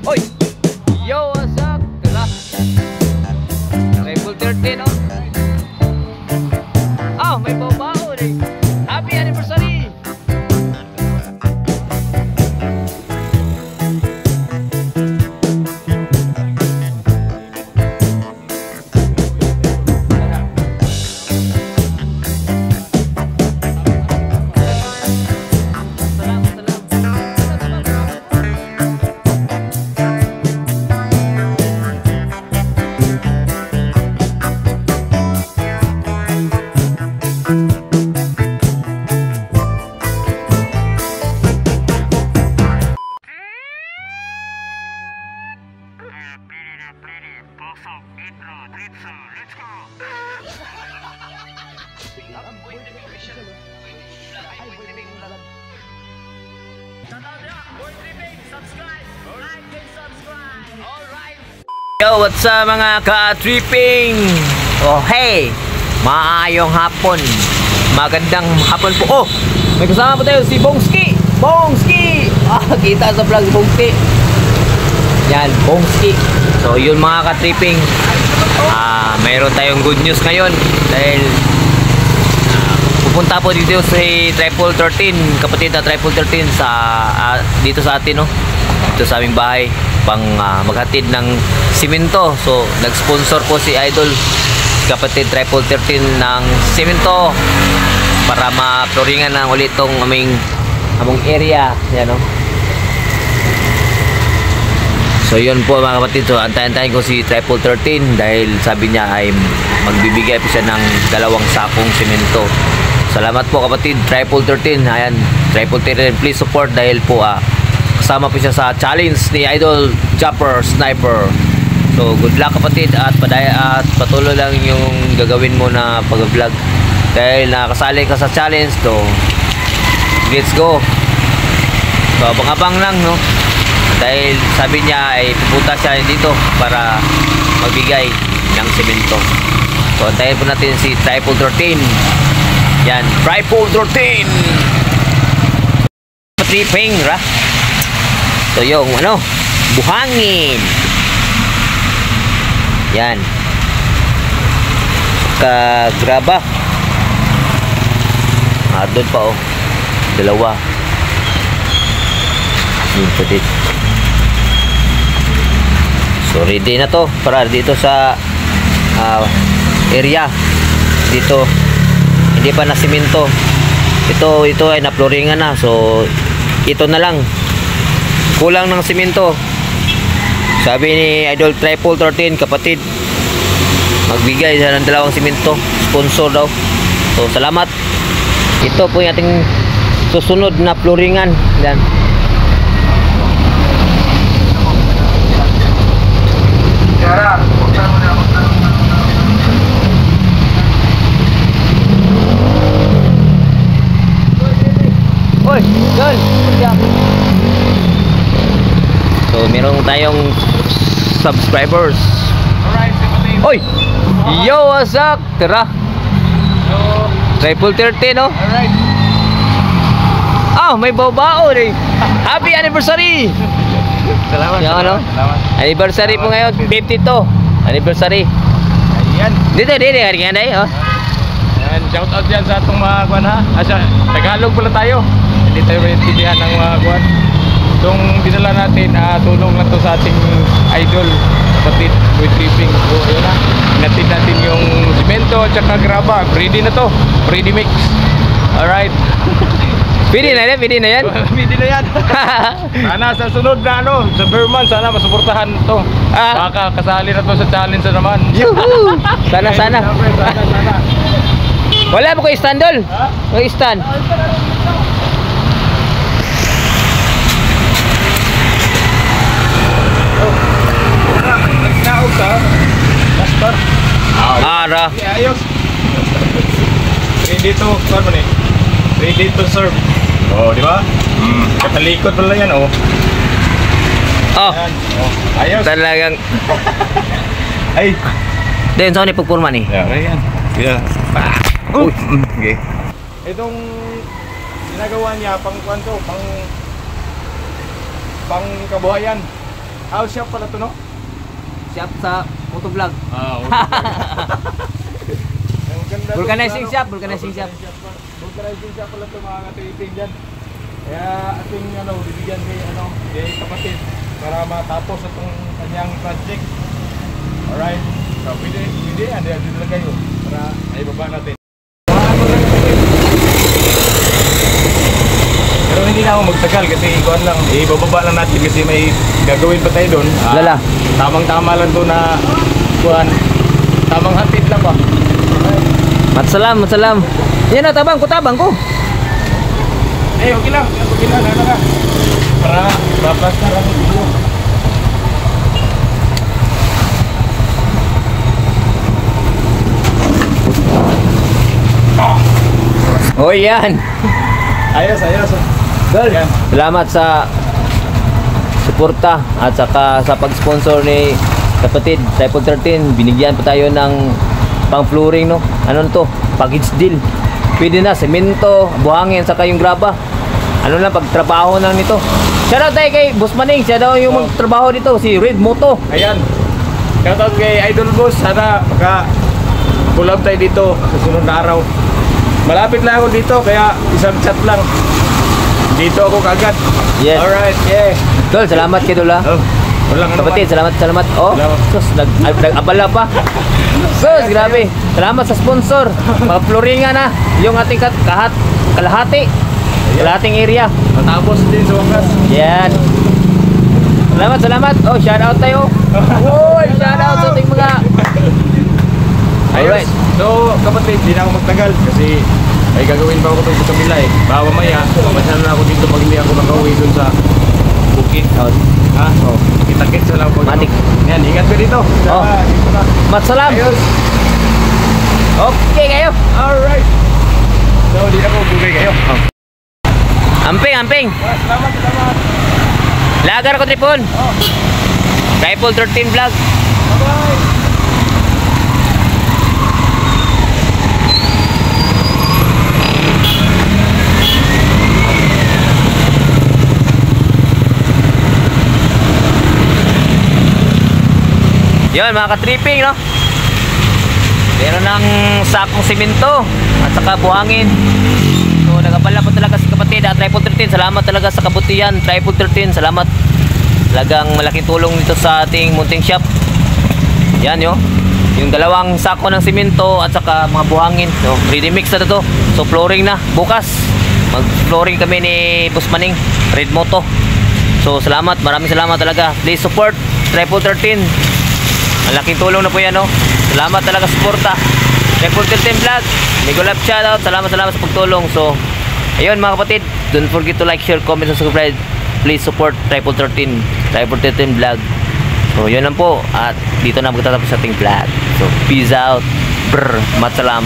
Oy! Yo, what's up? Tara. Triple 13, oh. Ah, may babao rin. Happy anniversary! Yo, what's up mga ka-tripping? Oh, hey! Maayong hapon. Magandang hapon po. Oh, may kasama po tayo si Bongski. Bongski! Ah, kita sa vlog si Bongski. Yan, Bongski. So, yun mga ka-tripping. Mayroon tayong good news ngayon. Dahil pupunta po dito si Triple 13, kapatid na Triple 13 sa, dito sa atin, no? Dito sa aming bahay. Pang maghatid ng simento. So nag-sponsor po si Idol kapatid Triple 13 ng simento para ma-floringan ng ulit tong aming area. Yan, no? So yun po mga kapatid. So antayin ko si Triple 13 dahil sabi niya ay magbibigay po siya ng 2 sakong simento. Salamat po kapatid Triple 13. Ayan, Triple 13, please support dahil po kasama po siya sa challenge ni Idol Jumper Sniper. So good luck kapatid at patuloy lang yung gagawin mo na pag-vlog dahil nakasali ka sa challenge. So let's go. So abang-abang lang, no? Dahil sabi niya ay pupunta siya dito para magbigay ng semento. So antayin po natin si Triple 13. Yan, Triple 13 tripping, ra? So yung buhangin. Yan. Graba. Doon pa, oh. 2. Petit. So ready na to para dito sa area. Dito hindi pa na simento. Ito ay na-flooringan na. So ito na lang. Kulang ng simento. Sabi ni Idol Triple 13 kapatid, magbigay siya ng 2 simento. Sponsor daw. So salamat. Ito po yung ating susunod na flooringan. Yan. Oy, girl, so meron tayong subscribers. Alright, oy! Yo, what's up? Tara. Triple 13, no? Alright. May babao rin. Happy anniversary! Salamat. Yung Salamat. Anniversary po ngayon, 52. Anniversary. Ayan. Dito, hargaan na oh. And shout out yan sa atong mga kuwan, ha. Tagalog pala tayo. Hindi tayo maintindihan ng mga kuwan. Itong dinala natin, tulong lang to sa ating idol kapatid with tripping. So ayun na, natin natin yung simento at saka graba. Ready na to, ready mix. Alright. Pwede na yan, pwede na yan. Pwede na yan. Sana sa sunod na sa Berman, sana masuportahan to. Baka kasali na to sa challenge na naman. Yuhu! Sana. Sana. Wala mo kayo stand, Dol? May stand. Nagnaog ka. Pastor. Ara. Ayos. Ready to, ano man eh? Ready to serve. Oh, di ba? Katalikod pala yan, oh. Oh. Ayan. Oh. Ayos. Talagang. Ay. Then, saan ni pagpurma ni? Yeah, ayan. Yeah. Uy. Okay. Itong ginagawa niya pang kwanto, pang kabuhayan. House shop pala to, no? Shop sa motovlog. Ah, Vulcanizing shop, vulcanizing shop. Vulcanizing shop pala to mga katiting dyan. Kaya ating bibigyan kay kapatid para matapos itong kanyang project. Alright. So, pwede, dito lang kayo para ay baba natin. Pero hindi na ako magtagal kasi ikuan lang, ibababa lang natin kasi may gagawin pa tayo doon. Lala. Tamang-tama lang to na kuan. Tamang hatid lang ba? Matsalam, matsalam. Yan na, tabang ko. Eh, okay lang. Ano ka? Para babas na lang dito. Oh, yan. Ayos. Girl, Yan. salamat sa suporta at saka sa pag-sponsor ni kapatid Triple 13. Binigyan pa tayo ng pang-flooring, no? Ano to? Package deal. Pwede na, semento, buhangin, saka yung graba. Ano lang, pagtrabaho lang nito. Shoutout tayo kay Boss Maning. Siya daw yung magtrabaho dito, si Red Moto. Ayan. Shoutout kay Idol Boss. Sana maka-collab tayo dito sa sunod na araw. Malapit lang ako dito, kaya isang chat lang. Dito ako kagad. Yes. Alright, yeah. Tol, salamat kay Tol, ha? Oh, walang ano Kapatid, man. salamat. Oh, Salamat. sus, nag-abala pa. Sus, grabe. Salamat sa sponsor. Mga floringan na. Yung ating kalahating area. Matapos din sa wakas. Yan. Salamat. Oh, shout out tayo. Oy, shout out sa ating mga. Alright. Alright. So, kapatid, di na ako magtagal kasi ay gagawin pa ako itong sa kabila eh. Baka mamaya, masyado na ako dito pag hindi ako makauwi dun sa bukid. Oh, Ha? Oh. Kita-kits na lang pag Matik. Yan, ingat ka dito. Oh. Dito na. matsalam. Ayos. Okay kayo. Alright. So, di na ako bugay kayo. Amping. Salamat. Lagar ko tripon. Oh. Triple 13 vlog. Bye-bye. Yun, mga ka-tripping, no? Meron ng sakong simento at saka buhangin. So, nagabala po talaga si kapatid at Triple 13. Salamat talaga sa kabutihan, Triple 13. Salamat. Talagang malaking tulong dito sa ating munting shop. Yan, yun. Yung dalawang sako ng simento at saka mga buhangin. So, ready mix na to. So, flooring na. Bukas, mag-flooring kami ni Boss Maning, Red Moto. So, salamat. Maraming salamat talaga. Please support Triple 13. Malaking tulong na po yan, no? Salamat talaga sa suporta. Triple 13 vlog. Mega love shoutout. Salamat sa pagtulong. So, ayun mga kapatid. Don't forget to like, share, comment, and subscribe. Please support Triple 13. Triple 13 vlog. So, yun lang po. At dito na magtatapos sa ating vlog. So, peace out. Brr. Matsalam.